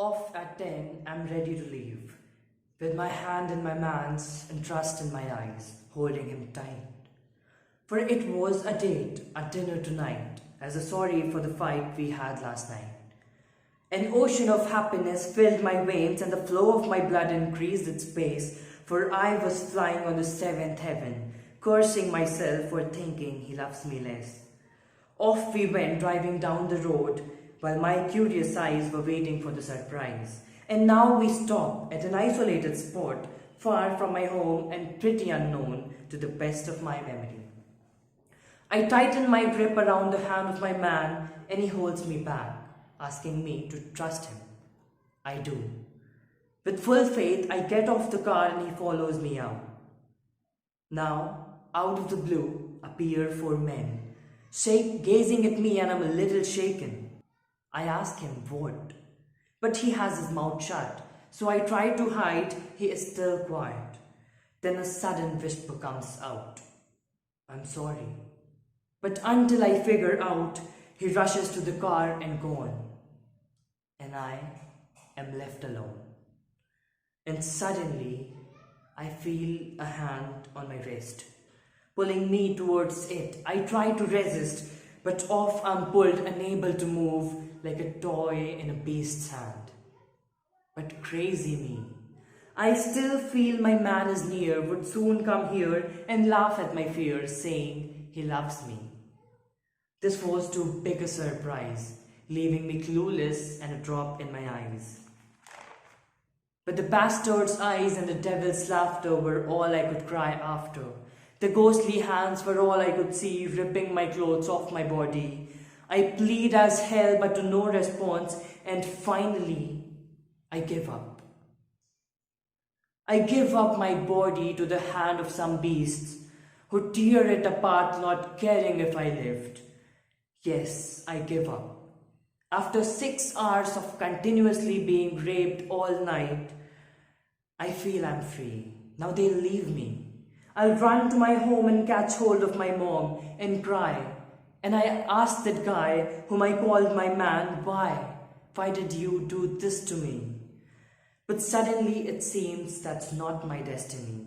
Off at 10, I'm ready to leave, with my hand in my man's and trust in my eyes, holding him tight. For it was a date, a dinner tonight, as a sorry for the fight we had last night. An ocean of happiness filled my veins and the flow of my blood increased its pace, for I was flying on the seventh heaven, cursing myself for thinking he loves me less. Off we went, driving down the road, while my curious eyes were waiting for the surprise. And now we stop at an isolated spot, far from my home and pretty unknown to the best of my memory. I tighten my grip around the hand of my man and he holds me back, asking me to trust him. I do. With full faith, I get off the car and he follows me out. Now, out of the blue, appear four men, gazing at me, and I'm a little shaken. I ask him what, but he has his mouth shut, so I try to hide. He is still quiet. Then a sudden whisper comes out. I'm sorry. But until I figure out, he rushes to the car and gone. And I am left alone. And suddenly, I feel a hand on my wrist, pulling me towards it. I try to resist, but off I'm pulled, unable to move, like a toy in a beast's hand. But crazy me, I still feel my man is near, would soon come here and laugh at my fears, saying he loves me. This was too big a surprise, leaving me clueless and a drop in my eyes. But the bastard's eyes and the devil's laughter were all I could cry after. The ghostly hands were all I could see, ripping my clothes off my body. I plead as hell, but to no response, and finally, I give up. I give up my body to the hand of some beasts who tear it apart, not caring if I lived. Yes, I give up. After 6 hours of continuously being raped all night, I feel I'm free. Now they'll leave me. I'll run to my home and catch hold of my mom and cry. And I asked that guy, whom I called my man, why? Why did you do this to me? But suddenly it seems that's not my destiny.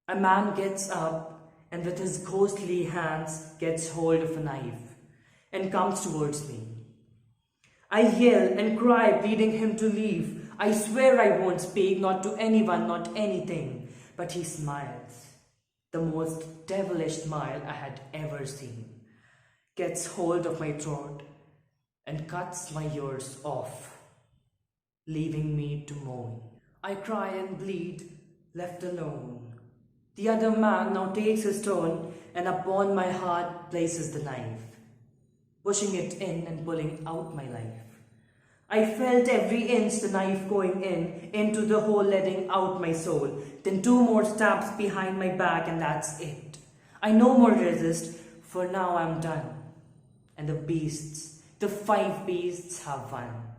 A man gets up and with his ghostly hands gets hold of a knife and comes towards me. I yell and cry, pleading him to leave. I swear I won't speak, not to anyone, not anything. But he smiles, the most devilish smile I had ever seen, gets hold of my throat and cuts my ears off, leaving me to moan. I cry and bleed, left alone. The other man now takes his turn and upon my heart places the knife, pushing it in and pulling out my life. I felt every inch the knife going in, into the hole, letting out my soul. Then 2 more stabs behind my back and that's it. I no more resist, for now I'm done. And the 5 beasts have won.